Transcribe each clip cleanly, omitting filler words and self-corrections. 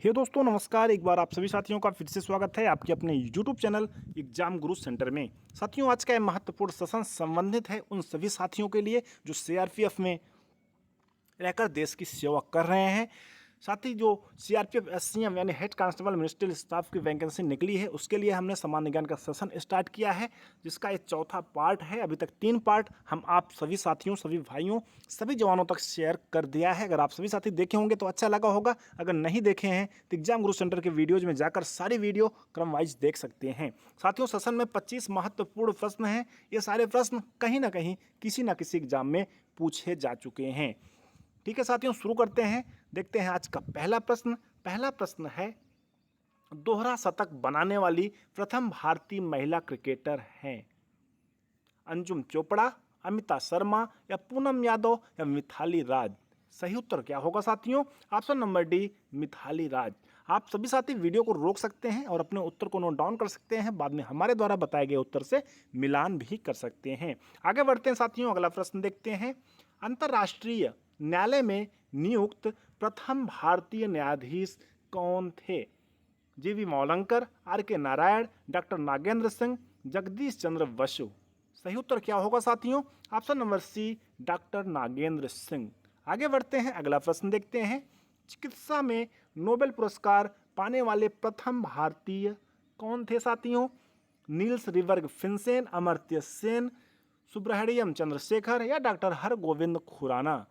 हे दोस्तों नमस्कार। एक बार आप सभी साथियों का फिर से स्वागत है आपके अपने YouTube चैनल एग्जाम गुरु सेंटर में। साथियों आज का यह महत्वपूर्ण सेशन संबंधित है उन सभी साथियों के लिए जो सीआरपीएफ में रहकर देश की सेवा कर रहे हैं। साथ ही जो सीआरपीएफ एससीएम यानी हेड कांस्टेबल मिनिस्ट्रियल स्टाफ की वैकेंसी निकली है उसके लिए हमने सामान्य ज्ञान का सेशन स्टार्ट किया है, जिसका ये चौथा पार्ट है। अभी तक 3 पार्ट हम आप सभी साथियों, सभी भाइयों, सभी जवानों तक शेयर कर दिया है। अगर आप सभी साथी देखे होंगे तो अच्छा लगा होगा। अगर नहीं देखे हैं तो एग्जाम गुरु सेंटर के वीडियोज में जाकर सारी वीडियो क्रम वाइज देख सकते हैं। साथियों सेशन में 25 महत्वपूर्ण प्रश्न हैं। ये सारे प्रश्न कहीं ना कहीं किसी न किसी एग्जाम में पूछे जा चुके हैं। ठीक है साथियों, शुरू करते हैं। देखते हैं आज का पहला प्रश्न। पहला प्रश्न है, दोहरा शतक बनाने वाली प्रथम भारतीय महिला क्रिकेटर हैं अंजुम चोपड़ा, अमिता शर्मा या पूनम यादव या मिथाली राज। सही उत्तर क्या होगा साथियों? Option number D, Mithali Raj. आप सभी साथी वीडियो को रोक सकते हैं और अपने उत्तर को नोट डाउन कर सकते हैं। बाद में हमारे द्वारा बताए गए उत्तर से मिलान भी कर सकते हैं। आगे बढ़ते हैं साथियों, अगला प्रश्न देखते हैं। अंतर्राष्ट्रीय न्यायालय में नियुक्त प्रथम भारतीय न्यायाधीश कौन थे? जीवी मौलंकर, आर के नारायण, डॉक्टर नागेंद्र सिंह, जगदीश चंद्र बसु। सही उत्तर क्या होगा साथियों? Option number C, doctor Nagendra Singh. आगे बढ़ते हैं, अगला प्रश्न देखते हैं। चिकित्सा में नोबेल पुरस्कार पाने वाले प्रथम भारतीय कौन थे साथियों? Niels Ryberg Finsen, Amartya Sen, Subrahmanyan Chandrasekhar या डॉक्टर हरगोविंद खुराना।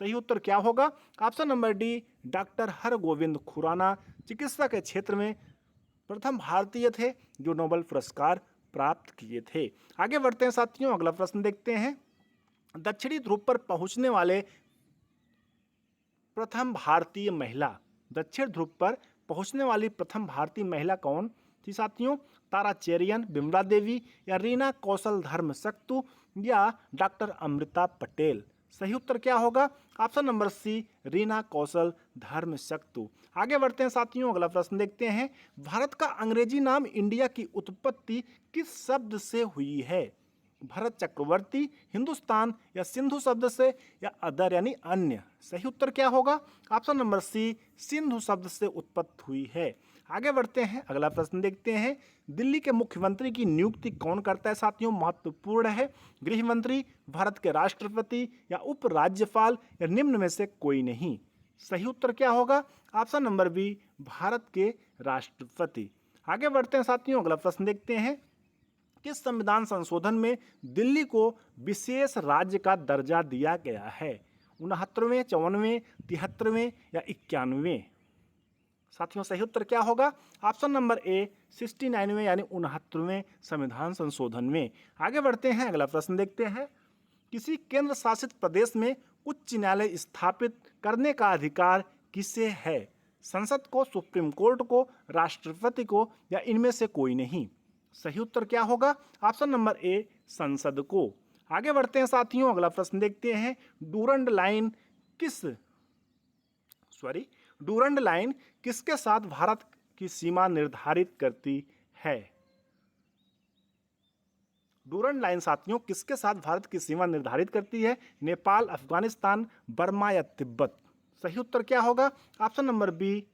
सही उत्तर क्या होगा? Option number D, doctor Hargobind Khorana चिकित्सा के क्षेत्र में प्रथम भारतीय थे जो नोबेल पुरस्कार प्राप्त किए थे। आगे बढ़ते हैं साथियों, अगला प्रश्न देखते हैं। दक्षिणी ध्रुव पर पहुंचने वाले प्रथम भारतीय महिला, दक्षिण ध्रुव पर पहुंचने वाली प्रथम भारतीय महिला कौन थी साथियों? तारा चेरियन, बिमला देवी या रीना कौशल धर्म सक्तु या डॉक्टर अमृता पटेल। सही उत्तर क्या होगा? ऑप्शन नंबर सी, रीना कौशल धर्म सक्तु। आगे बढ़ते हैं साथियों, अगला प्रश्न देखते हैं। भारत का अंग्रेजी नाम इंडिया की उत्पत्ति किस शब्द से हुई है? भरत चक्रवर्ती, हिंदुस्तान या सिंधु शब्द से या अदर यानी अन्य। सही उत्तर क्या होगा? ऑप्शन नंबर सी, सिंधु शब्द से उत्पत्ति हुई है। आगे बढ़ते हैं, अगला प्रश्न देखते हैं। दिल्ली के मुख्यमंत्री की नियुक्ति कौन करता है साथियों? महत्वपूर्ण है। गृह मंत्री, भारत के राष्ट्रपति या उपराज्यपाल या निम्न में से कोई नहीं। सही उत्तर क्या होगा? ऑप्शन नंबर बी, भारत के राष्ट्रपति। आगे बढ़ते हैं साथियों, अगला प्रश्न देखते हैं। किस संविधान संशोधन में दिल्ली को विशेष राज्य का दर्जा दिया गया है? 69वें, 54वें, 73वें या 91वें? साथियों सही उत्तर क्या होगा? ऑप्शन नंबर ए, 69वें यानी 69वें संविधान संशोधन में। आगे बढ़ते हैं, अगला प्रश्न देखते हैं। किसी केंद्र शासित प्रदेश में उच्च न्यायालय स्थापित करने का अधिकार किसे है? संसद को, सुप्रीम कोर्ट को, राष्ट्रपति को या इनमें से कोई नहीं। सही उत्तर क्या होगा? ऑप्शन नंबर ए, संसद को। आगे बढ़ते हैं साथियों, अगला प्रश्न देखते हैं। डूरंड लाइन किसके साथ भारत की सीमा निर्धारित करती है? डूरंड लाइन साथियों किसके साथ भारत की सीमा निर्धारित करती है? नेपाल, अफगानिस्तान, बर्मा या तिब्बत। सही उत्तर क्या होगा? Option number B,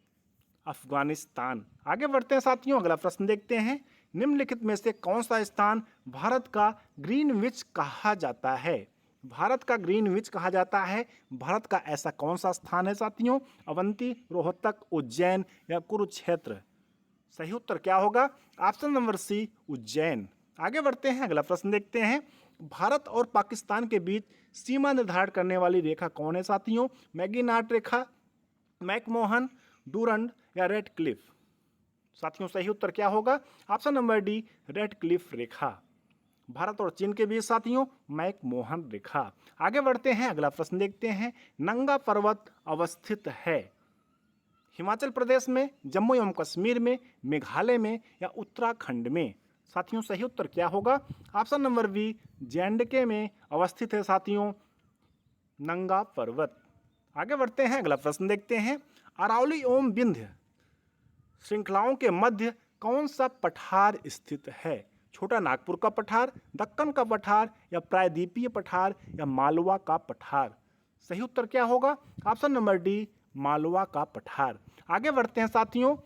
Afghanistan. आगे बढ़ते हैं साथियों, अगला प्रश्न देखते हैं। निम्नलिखित में से कौन सा स्थान भारत का ग्रीनविच कहा जाता है? भारत का ग्रीनविच कहा जाता है। भारत का ऐसा कौन सा स्थान है साथियों? अवंती, रोहतक, उज्जैन या कुरुक्षेत्र। सही उत्तर क्या होगा? Option number C, Ujjain. आगे बढ़ते हैं, अगला प्रश्न देखते हैं। भारत और पाकिस्तान के बीच सीमा निर्धारण करने वाली रेखा कौन है साथियों? मैगीनाट रेखा, मैकमोहन, डूरंड या रेड क्लिफ। साथियों सही उत्तर क्या होगा? Option number D, Radcliffe रेखा। भारत और चीन के बीच साथियों मैकमोहन रेखा। आगे बढ़ते हैं, अगला प्रश्न देखते हैं। नंगा पर्वत अवस्थित है हिमाचल प्रदेश में, जम्मू एवं कश्मीर में, मेघालय में या उत्तराखंड में। साथियों सही उत्तर क्या होगा? ऑप्शन नंबर बी, जे&के में अवस्थित है साथियों नंगा पर्वत। आगे बढ़ते हैं, अगला प्रश्न देखते हैं। अरावली एवं विंध्य श्रृंखलाओं के मध्य कौन सा पठार स्थित है? छोटा नागपुर का पठार, दक्कन का पठार या प्रायद्वीपीय पठार या मालवा का पठार। सही उत्तर क्या होगा? ऑप्शन नंबर डी, मालवा का पठार। आगे बढ़ते हैं साथियों,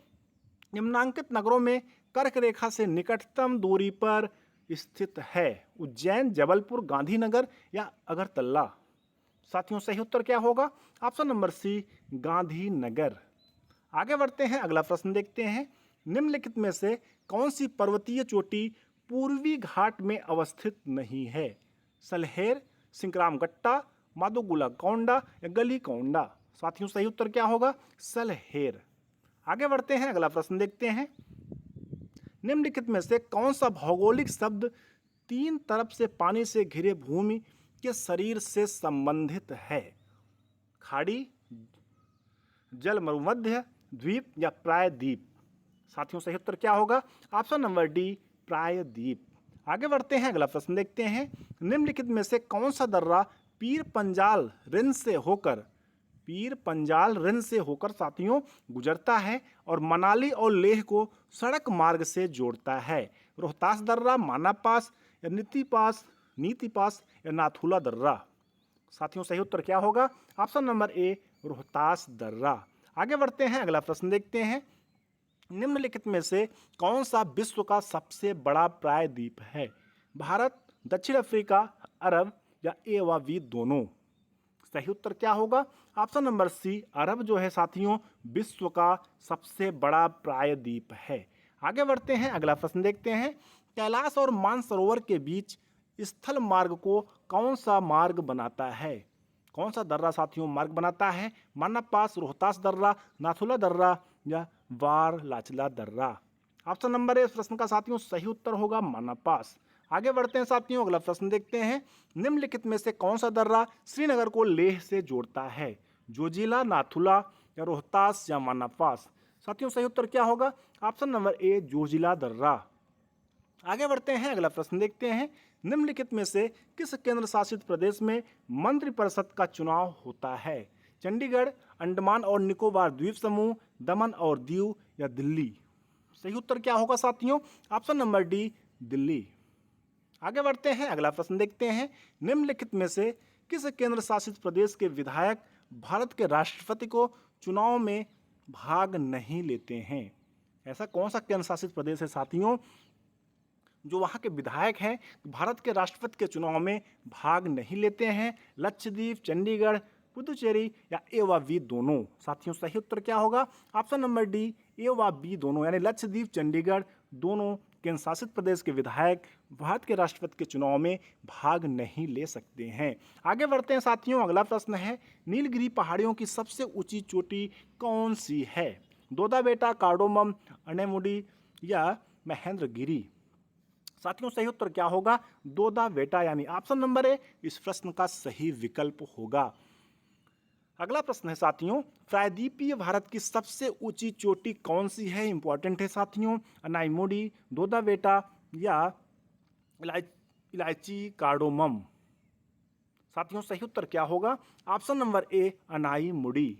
निम्नांकित नगरों में कर्क रेखा से निकटतम दूरी पर स्थित है? उज्जैन, जबलपुर, गांधीनगर या अगरतला? साथियों सही उत्तर क्या होगा? Option number C, Gandhinagar. आगे बढ़ते हैं, अगला प्रश्न देखते हैं। निम्नलिखित में से कौन सी पर्वतीय चोटी पूर्वी घाट में अवस्थित नहीं है? सलहेर, सिंकरामगट्टा, माधोगुला कोंडा या गली कोंडा? साथियों सही उत्तर क्या होगा? सलहेर। आगे बढ़ते हैं, अगला प्रश्न देखते हैं। निम्नलिखित में से कौन सा भौगोलिक शब्द तीन तरफ से पानी से घिरे भूमि के शरीर से संबंधित है? खाड़ी, जल मरुमध्य, द्वीप या प्रायद्वीप? साथियों सही उत्तर क्या होगा? ऑप्शन नंबर डी, प्रायद्वीप। आगे बढ़ते हैं, अगला प्रश्न देखते हैं। निम्नलिखित में से कौन सा दर्रा पीर पंजाल रेंज से होकर साथियों गुजरता है और मनाली और लेह को सड़क मार्ग से जोड़ता है? रोहतास दर्रा, माना पास या नीति पास या नाथुला दर्रा? साथियों सही उत्तर क्या होगा? ऑप्शन नंबर ए, रोहतास दर्रा। आगे बढ़ते हैं, अगला प्रश्न देखते हैं। निम्नलिखित में से कौन सा विश्व का सबसे बड़ा प्रायद्वीप है? भारत, दक्षिण अफ्रीका, अरब या ए व बी दोनों? सही उत्तर क्या होगा? ऑप्शन नंबर सी, अरब जो है साथियों विश्व का सबसे बड़ा प्रायद्वीप है। आगे बढ़ते हैं, अगला प्रश्न देखते हैं। कैलाश और मानसरोवर के बीच स्थल मार्ग को कौन सा मार्ग बनाता है? कौन सा दर्रा साथियों मार्ग बनाता है? माना पास, रोहतास दर्रा, नाथुला दर्रा या वार लाचला दर्रा? ऑप्शन नंबर ए इस प्रश्न का साथियों सही उत्तर होगा माना पास। आगे बढ़ते हैं साथियों, अगला प्रश्न देखते हैं। निम्नलिखित में से कौन सा दर्रा श्रीनगर को लेह से जोड़ता है? जोजिला, नाथुला या रोहतास या माना पास? साथियों सही उत्तर क्या होगा? ऑप्शन नंबर ए, जोजिला दर्रा। आगे बढ़ते हैं, अगला प्रश्न देखते हैं। निम्नलिखित में से किस केंद्र शासित प्रदेश में मंत्रिपरिषद का चुनाव होता है? चंडीगढ़, अंडमान और निकोबार द्वीप समूह, दमन और दीव या दिल्ली? सही उत्तर क्या होगा साथियों? Option number D, Delhi. आगे बढ़ते हैं, अगला प्रश्न देखते हैं। निम्नलिखित में से किस केंद्र शासित प्रदेश के विधायक भारत के राष्ट्रपति को चुनाव में भाग नहीं लेते हैं? ऐसा कौन सा केंद्र शासित प्रदेश है साथियों जो वहाँ के विधायक हैं भारत के राष्ट्रपति के चुनाव में भाग नहीं लेते हैं? लक्षद्वीप, चंडीगढ़, पुदुचेरी या ए व बी दोनों? साथियों सही उत्तर क्या होगा? ऑप्शन नंबर डी, ए व बी दोनों, यानी लक्षद्वीप, चंडीगढ़ दोनों केंद्र शासित प्रदेश के विधायक भारत के राष्ट्रपति के चुनाव में भाग नहीं ले सकते हैं। आगे बढ़ते हैं साथियों, अगला प्रश्न है। नीलगिरी पहाड़ियों की सबसे ऊंची चोटी कौन सी है? दोदा बेटा, कार्डोमम, अनेमुडी या महेंद्रगिरी? साथियों सही उत्तर क्या होगा? दोदा बेटा, यानी ऑप्शन नंबर ए इस प्रश्न का सही विकल्प होगा। अगला प्रश्न है साथियों, प्रायद्वीपीय भारत की सबसे ऊंची चोटी कौन सी है? इंपॉर्टेंट है साथियों। अनाईमुडी, दोदा बेटा या इलायची कार्डोमम? साथियों सही उत्तर क्या होगा? Option number A, Anaimudi.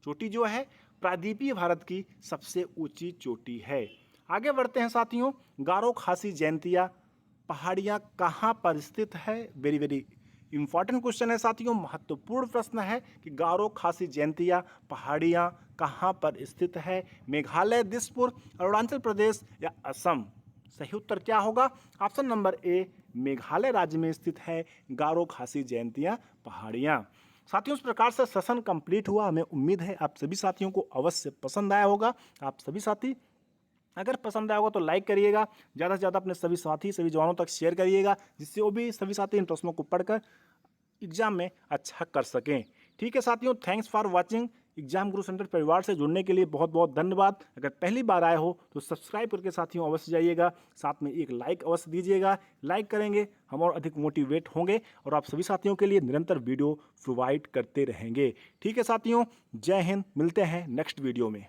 चोटी जो है प्रायद्वीपीय भारत की सबसे ऊंची चोटी है। आगे बढ़ते हैं साथियों, गारो खासी जयंतिया पहाड़ियाँ कहाँ पर स्थित है? वेरी वेरी इंपॉर्टेंट क्वेश्चन है साथियों, महत्वपूर्ण प्रश्न है कि गारो खासी जयंतिया पहाड़ियाँ कहाँ पर स्थित है? मेघालय, दिसपुर, अरुणाचल प्रदेश या असम? सही उत्तर क्या होगा? ऑप्शन नंबर ए, मेघालय राज्य में स्थित है गारो खासी जयंतिया पहाड़ियाँ। साथियों इस प्रकार से सेशन कंप्लीट हुआ। हमें उम्मीद है आप सभी साथियों को अवश्य पसंद आया होगा। आप सभी साथी अगर पसंद आया होगा तो लाइक करिएगा, ज़्यादा से ज़्यादा अपने सभी साथी सभी जवानों तक शेयर करिएगा, जिससे वो भी सभी साथी इन प्रश्नों को पढ़कर एग्जाम में अच्छा कर सकें। ठीक है साथियों, thanks for watching. Exam Guru centre परिवार से जुड़ने के लिए बहुत बहुत धन्यवाद। अगर पहली बार आए हो तो सब्सक्राइब करके साथियों अवश्य जाइएगा, साथ में एक लाइक अवश्य दीजिएगा। लाइक करेंगे हम और अधिक मोटिवेट होंगे और आप सभी साथियों के लिए निरंतर वीडियो प्रोवाइड करते रहेंगे। ठीक है साथियों, जय हिंद, मिलते हैं नेक्स्ट वीडियो में।